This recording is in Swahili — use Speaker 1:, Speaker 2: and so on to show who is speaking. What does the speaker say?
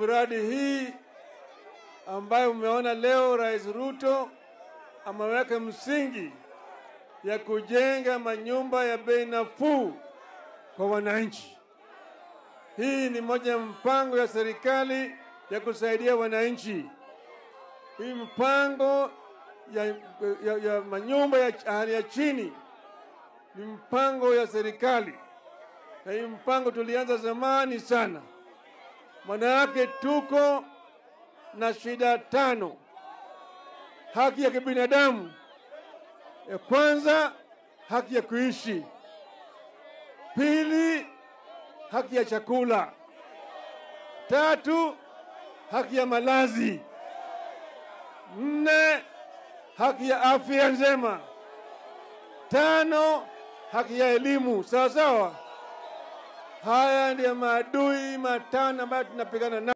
Speaker 1: Mradi hii ambayo umeona leo Rais Ruto ameweka msingi ya kujenga manyumba ya bei nafuu kwa wananchi. Hii ni moja ya mpango ya serikali ya kusaidia wananchi. Hii mpango ya manyumba ya hali ya chini ni mpango ya serikali. Na hii mpango tulianza zamani sana. Maana yake tuko na shida 5. Haki ya kibinadamu. Ya kwanza, haki ya kuishi. Pili, haki ya chakula. 3, haki ya malazi. 4, haki ya afya njema. 5, haki ya elimu. Sawa sawa. Haya ndio maadui 5 ambayo tunapigana nao.